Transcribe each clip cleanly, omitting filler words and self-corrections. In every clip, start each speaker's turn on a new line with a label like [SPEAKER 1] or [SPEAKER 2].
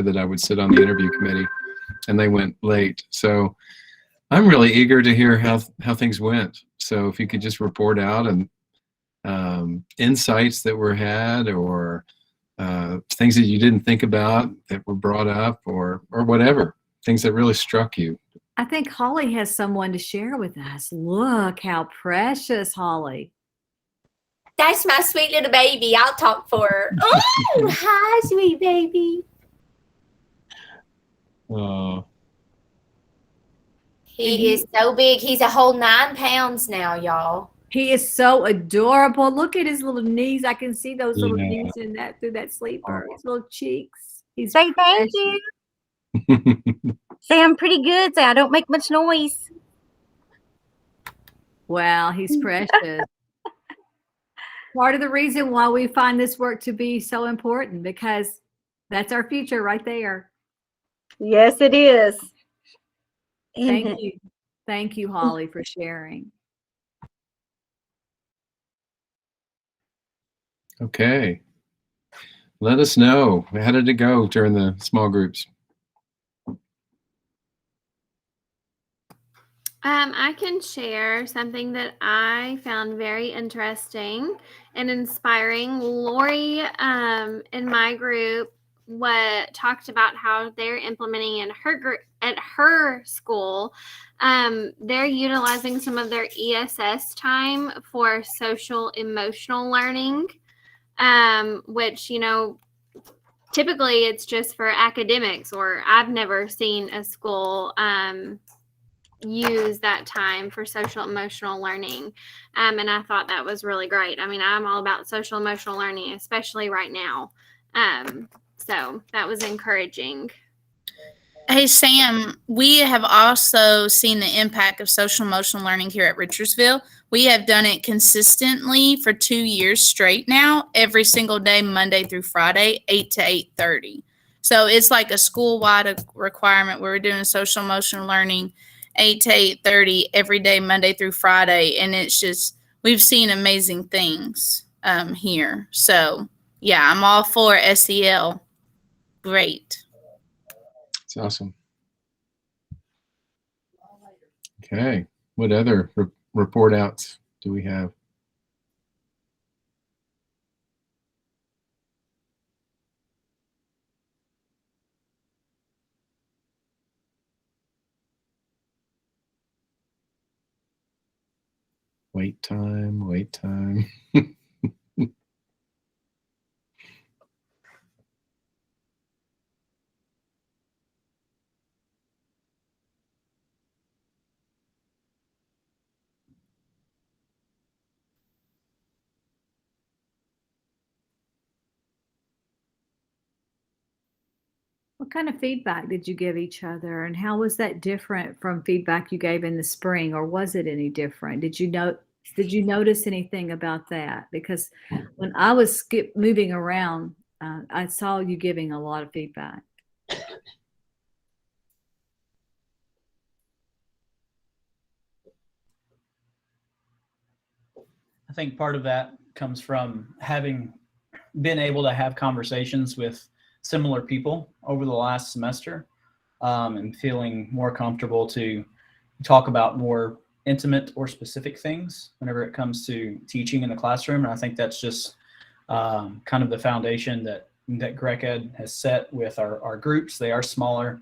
[SPEAKER 1] that I would sit on the interview committee, and they went late. So I'm really eager to hear how things went. So if you could just report out and insights that were had, or things that you didn't think about that were brought up, or whatever, things that really struck you.
[SPEAKER 2] I think Holly has someone to share with us. Look how precious, Holly.
[SPEAKER 3] That's my sweet little baby. I'll talk for her. Oh, hi, sweet baby. He is so big. He's a whole 9 pounds now, y'all.
[SPEAKER 2] He is so adorable. Look at his little knees. I can see those little knees in that through that sleeper. His little cheeks. He's
[SPEAKER 4] Say thank you. Say I'm pretty good. Say I don't make much noise.
[SPEAKER 2] Wow, he's precious. Part of the reason why we find this work to be so important, because that's our future right there.
[SPEAKER 4] Yes, it is.
[SPEAKER 2] Thank you. Thank you, Holly, for sharing.
[SPEAKER 1] Okay. Let us know. How did it go during the small groups?
[SPEAKER 5] I can share something that I found very interesting and inspiring. Lori in my group talked about how they're implementing in her group at her school. They're utilizing some of their ESS time for social emotional learning, which, you know, typically it's just for academics, or I've never seen a school use that time for social emotional learning. And I thought that was really great. I mean, I'm all about social emotional learning, especially right now. So that was encouraging.
[SPEAKER 6] Hey, Sam, we have also seen the impact of social emotional learning here at Richardsville. We have done it consistently for 2 years straight now, every single day, Monday through Friday, 8 to 8:30. So it's like a school-wide requirement where we're doing social emotional learning 8 to 8:30 every day, Monday through Friday. And it's just, we've seen amazing things here. So yeah, I'm all for SEL. Great.
[SPEAKER 1] It's awesome. Okay. What other report outs do we have? Wait time, wait time.
[SPEAKER 2] What kind of feedback did you give each other, and how was that different from feedback you gave in the spring, or was it any different? Did you notice anything about that? Because when I was moving around, I saw you giving a lot of feedback.
[SPEAKER 7] I think part of that comes from having been able to have conversations with similar people over the last semester, and feeling more comfortable to talk about more intimate or specific things whenever it comes to teaching in the classroom. And I think that's just kind of the foundation that Greg Ed has set with our groups. They are smaller.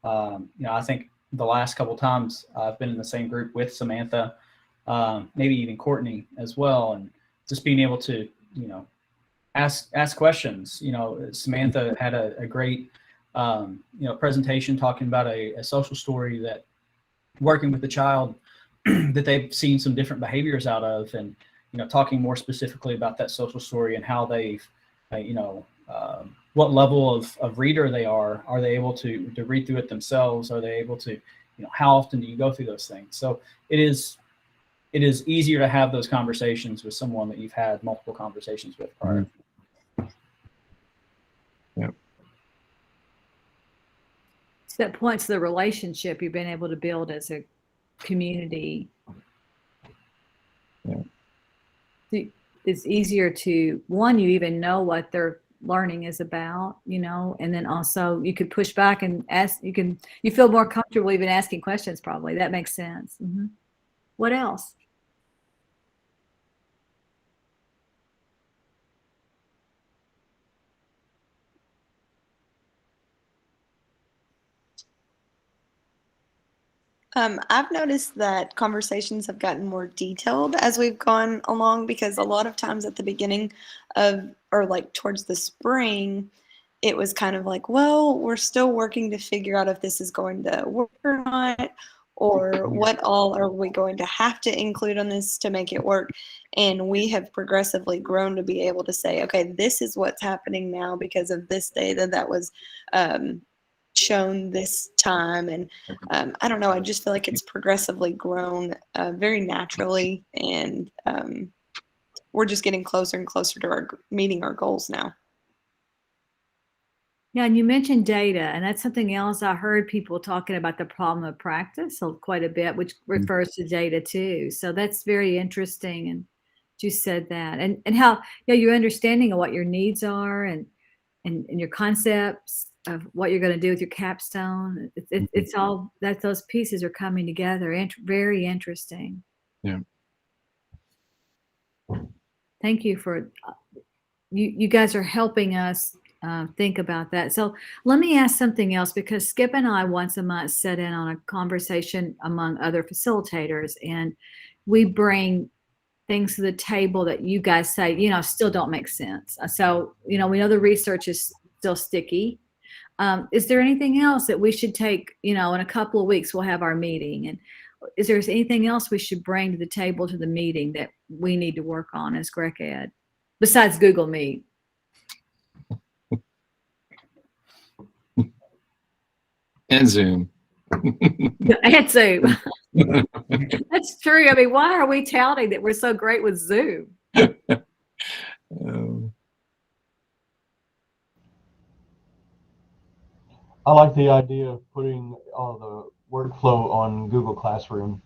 [SPEAKER 7] I think the last couple times I've been in the same group with Samantha, maybe even Courtney as well, and just being able to, ask questions. Samantha had a great, presentation talking about a social story that working with the child that they've seen some different behaviors out of, and, talking more specifically about that social story and how they've, what level of reader they are. Are they able to read through it themselves? Are they able to, how often do you go through those things? So it is easier to have those conversations with someone that you've had multiple conversations with prior.
[SPEAKER 1] Yep.
[SPEAKER 2] So that points to the relationship you've been able to build as a community.
[SPEAKER 1] Yeah.
[SPEAKER 2] It's easier to, one, you even know what they're learning is about, and then also you could push back and ask, you feel more comfortable even asking questions probably. That makes sense. What else?
[SPEAKER 8] I've noticed that conversations have gotten more detailed as we've gone along, because a lot of times at the beginning or like towards the spring, it was kind of like, well, we're still working to figure out if this is going to work or not, or what all are we going to have to include on this to make it work. And we have progressively grown to be able to say, okay, this is what's happening now because of this data that was shown this time. And I don't know, I just feel like it's progressively grown very naturally, and we're just getting closer and closer to meeting our goals now.
[SPEAKER 2] Yeah, and you mentioned data, and that's something else I heard people talking about, the problem of practice quite a bit, which refers to data too. So that's very interesting, and you said that, and how your understanding of what your needs are, and your concepts of what you're going to do with your capstone. It's all that those pieces are coming together, and very interesting.
[SPEAKER 1] Yeah.
[SPEAKER 2] Thank you for you guys are helping us think about that. So let me ask something else, because Skip and I once a month sit in on a conversation among other facilitators, and we bring things to the table that you guys say, still don't make sense. So, we know the research is still sticky. Is there anything else that we should take, in a couple of weeks, we'll have our meeting, and is there anything else we should bring to the table to the meeting that we need to work on as Greg Ed, besides Google Meet?
[SPEAKER 1] And Zoom.
[SPEAKER 2] And Zoom. That's true. I mean, why are we touting that we're so great with Zoom?
[SPEAKER 9] I like the idea of putting all the workflow on Google Classroom.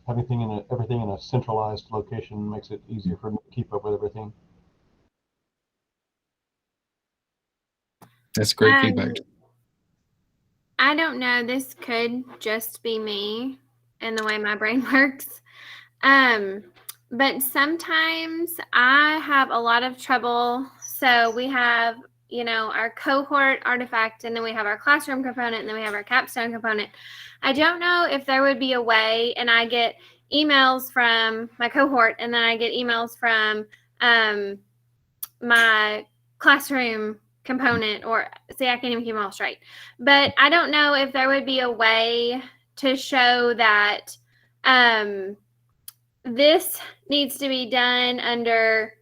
[SPEAKER 9] Everything in a centralized location makes it easier for me to keep up with everything.
[SPEAKER 1] That's great feedback.
[SPEAKER 5] I don't know. This could just be me and the way my brain works. But sometimes I have a lot of trouble. So we have, our cohort artifact, and then we have our classroom component, and then we have our capstone component. I don't know if there would be a way, and I get emails from my cohort, and then I get emails from my classroom component, or see, I can't even keep them all straight. But I don't know if there would be a way to show that this needs to be done under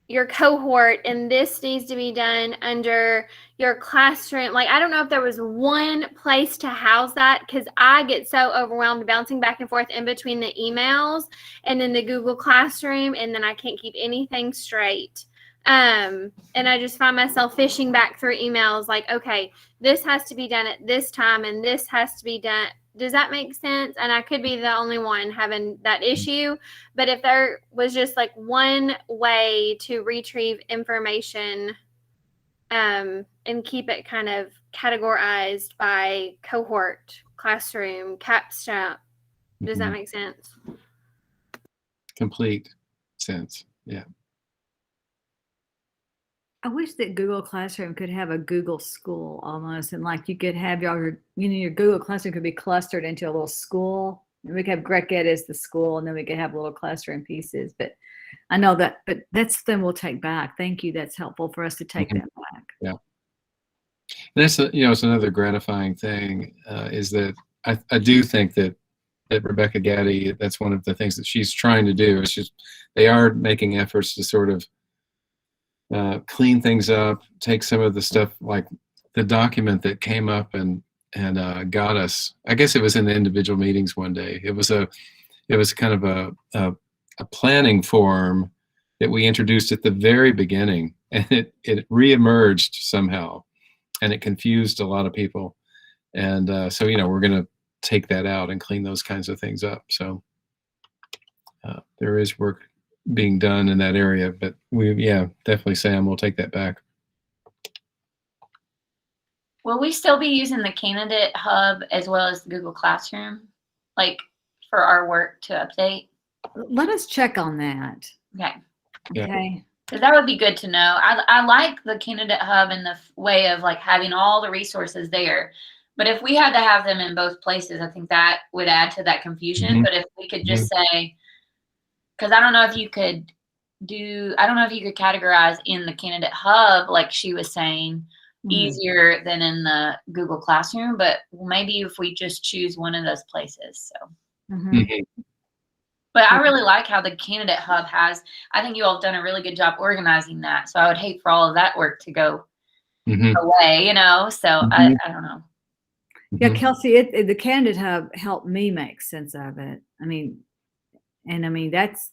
[SPEAKER 5] your cohort, and this needs to be done under your classroom. Like, I don't know if there was one place to house that, because I get so overwhelmed bouncing back and forth in between the emails and then the Google Classroom, and then I can't keep anything straight. And I just find myself fishing back through emails like, okay, this has to be done at this time, and this has to be done. Does that make sense? And I could be the only one having that issue, but if there was just like one way to retrieve information and keep it kind of categorized by cohort, classroom, capstone, does that make sense?
[SPEAKER 1] Complete sense. Yeah.
[SPEAKER 2] I wish that Google Classroom could have a Google School almost, and like you could have your Google Classroom could be clustered into a little school, and we could have Greg Ed as the school, and then we could have little classroom pieces. But I know that, but that's something we'll take back. Thank you. That's helpful for us to take that back.
[SPEAKER 1] Yeah. That's it's another gratifying thing is that I do think that Rebecca Gaddy, that's one of the things that she's trying to do. It's just they are making efforts to sort of clean things up, take some of the stuff, like the document that came up and got us. I guess it was in the individual meetings one day. It was kind of a planning form that we introduced at the very beginning, and it reemerged somehow, and it confused a lot of people. And so we're going to take that out and clean those kinds of things up. So there is work being done in that area, but definitely, Sam, we'll take that back.
[SPEAKER 10] Will we still be using the candidate hub as well as the Google Classroom, like for our work to update?
[SPEAKER 2] Let us check on that.
[SPEAKER 10] Okay.
[SPEAKER 1] Yeah.
[SPEAKER 2] Okay.
[SPEAKER 10] Because that would be good to know. I like the candidate hub in the way of like having all the resources there. But if we had to have them in both places, I think that would add to that confusion.
[SPEAKER 1] Mhm.
[SPEAKER 10] But if we could just say, because I don't know if you could categorize in the candidate hub, like she was saying, easier than in the Google Classroom. But maybe if we just choose one of those places. So.
[SPEAKER 1] Mhm.
[SPEAKER 10] But I really like how the candidate hub I think you all have done a really good job organizing that. So I would hate for all of that work to go away, so I don't know.
[SPEAKER 2] Yeah, Kelsey, the candidate hub helped me make sense of it. I mean, that's,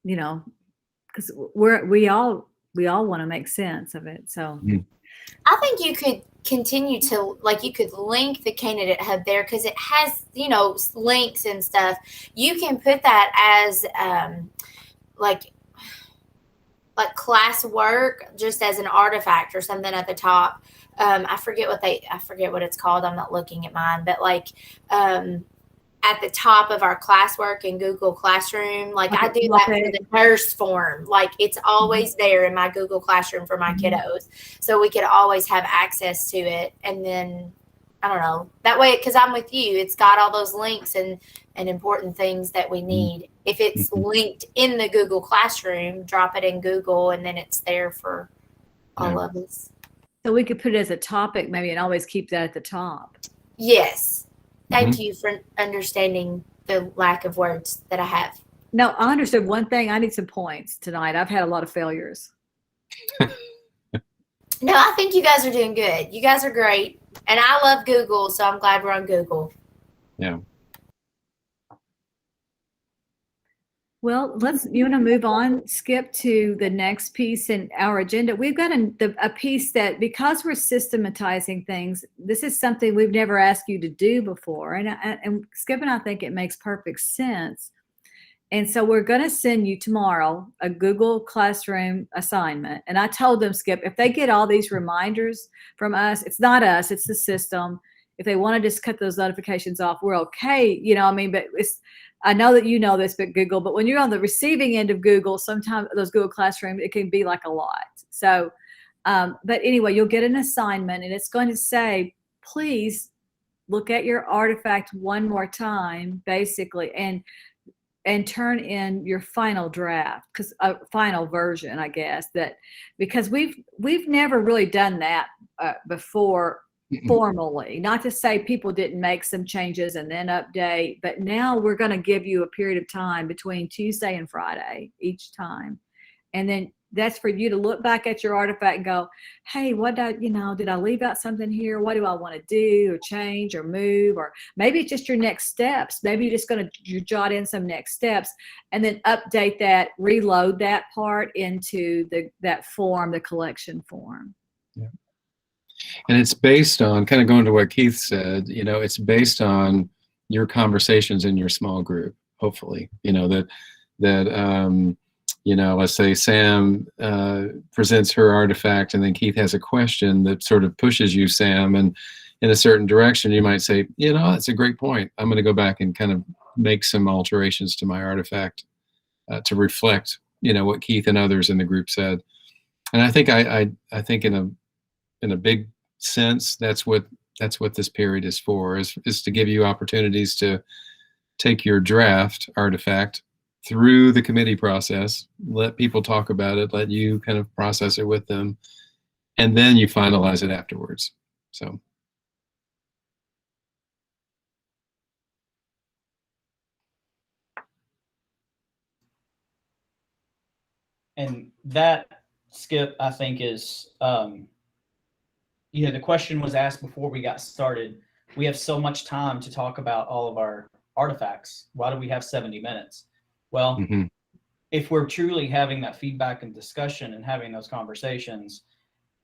[SPEAKER 2] because we all want to make sense of it. So
[SPEAKER 3] I think you could continue to, you could link the candidate hub there because it has, links and stuff. You can put that as like class work just as an artifact or something at the top. I forget what it's called. I'm not looking at mine, but at the top of our classwork in Google Classroom, I do that for the nurse form. It's always there in my Google Classroom for my kiddos. So we could always have access to it. And then, I don't know, that way, because I'm with you, it's got all those links and important things that we need. If it's linked in the Google Classroom, drop it in Google, and then it's there for all of us.
[SPEAKER 2] So we could put it as a topic maybe and always keep that at the top.
[SPEAKER 3] Yes. Thank you for understanding the lack of words that I have.
[SPEAKER 2] No, I understood one thing. I need some points tonight. I've had a lot of failures.
[SPEAKER 3] No, I think you guys are doing good. You guys are great. And I love Google, so I'm glad we're on Google.
[SPEAKER 1] Yeah.
[SPEAKER 2] Well, you want to move on, Skip, to the next piece in our agenda. We've got a piece that, because we're systematizing things, this is something we've never asked you to do before. And Skip and I think it makes perfect sense. And so we're going to send you tomorrow a Google Classroom assignment. And I told them, Skip, if they get all these reminders from us, it's not us, it's the system. If they want to just cut those notifications off, we're okay. But I know that you know this, but when you're on the receiving end of Google, sometimes those Google Classroom, it can be like a lot. So, but anyway, you'll get an assignment and it's going to say, please look at your artifact one more time, basically, and turn in your final draft, because a final version, I guess, because we've never really done that before formally. Not to say people didn't make some changes and then update, but now we're going to give you a period of time between Tuesday and Friday each time, and then that's for you to look back at your artifact and go, hey, did I leave out something here? What do I want to do or change or move? Or maybe it's just your next steps. Maybe you're just going to jot in some next steps and then update that, reload that part into that form, the collection form.
[SPEAKER 1] Yeah. And it's based on, kind of going to what Keith said, it's based on your conversations in your small group, hopefully, let's say Sam presents her artifact and then Keith has a question that sort of pushes you, Sam, and in a certain direction. You might say, that's a great point. I'm going to go back and kind of make some alterations to my artifact to reflect, what Keith and others in the group said. And I think I think in a big sense, that's what this period is for, is to give you opportunities to take your draft artifact through the committee process, let people talk about it, let you kind of process it with them, and then you finalize it afterwards. So.
[SPEAKER 7] And that, Skip, I think is, the question was asked before we got started. We have so much time to talk about all of our artifacts. Why do we have 70 minutes? Well, if we're truly having that feedback and discussion and having those conversations,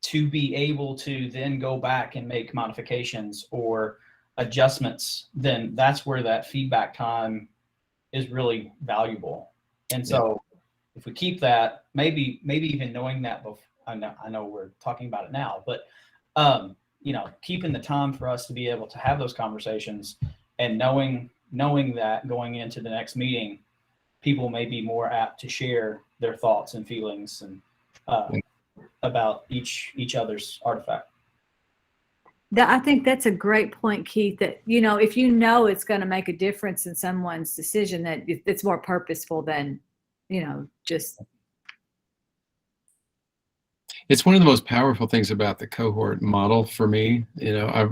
[SPEAKER 7] to be able to then go back and make modifications or adjustments, then that's where that feedback time is really valuable. And so if we keep that, maybe even knowing that before, I know we're talking about it now, but keeping the time for us to be able to have those conversations, and knowing that going into the next meeting, people may be more apt to share their thoughts and feelings and about each other's artifact.
[SPEAKER 2] I think that's a great point, Keith, that, if it's going to make a difference in someone's decision, that it's more purposeful than, just.
[SPEAKER 1] It's one of the most powerful things about the cohort model for me. I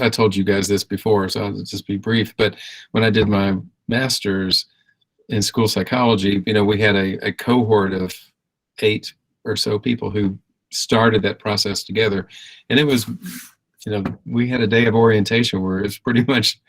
[SPEAKER 1] told you guys this before, so I'll just be brief. But when I did my master's in school psychology, we had a cohort of 8 or so people who started that process together. And it was, we had a day of orientation where it's pretty much,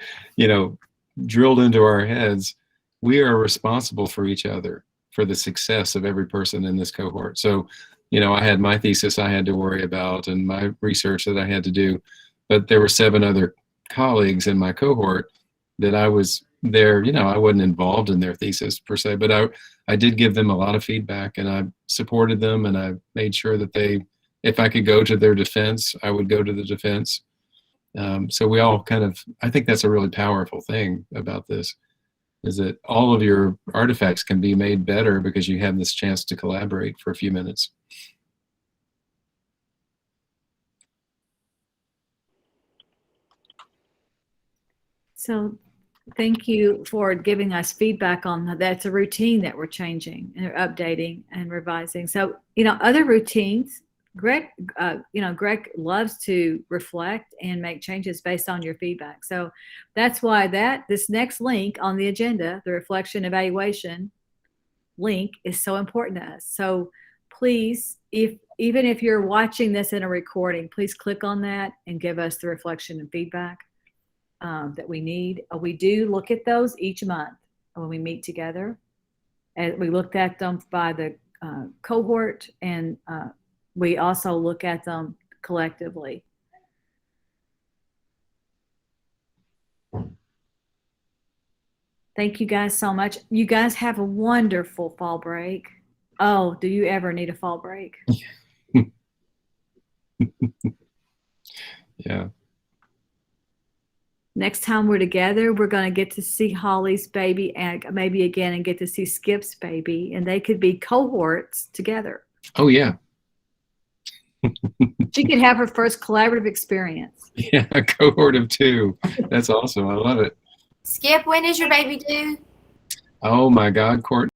[SPEAKER 1] drilled into our heads. We are responsible for each other, for the success of every person in this cohort. So, I had my thesis I had to worry about and my research that I had to do, but there were 7 other colleagues in my cohort that I was there, I wasn't involved in their thesis per se, but I did give them a lot of feedback, and I supported them, and I made sure that if I could go to their defense, I would go to the defense. So we all I think that's a really powerful thing about this, is that all of your artifacts can be made better because you have this chance to collaborate for a few minutes.
[SPEAKER 2] So thank you for giving us feedback on that. That's a routine that we're changing and updating and revising. So, other routines, Greg loves to reflect and make changes based on your feedback. So that's why this next link on the agenda, the reflection evaluation link, is so important to us. So please, even if you're watching this in a recording, please click on that and give us the reflection and feedback that we need. We do look at those each month when we meet together, and we looked at them by the cohort, and we also look at them collectively. Thank you guys so much. You guys have a wonderful fall break. Oh, do you ever need a fall break?
[SPEAKER 1] Yeah.
[SPEAKER 2] Next time we're together, we're going to get to see Holly's baby and maybe again, and get to see Skip's baby, and they could be cohorts together.
[SPEAKER 1] Oh, yeah.
[SPEAKER 2] She could have her first collaborative experience.
[SPEAKER 1] Yeah, a cohort of 2. That's awesome. I love it.
[SPEAKER 3] Skip, when is your baby due?
[SPEAKER 1] Oh my God, Courtney.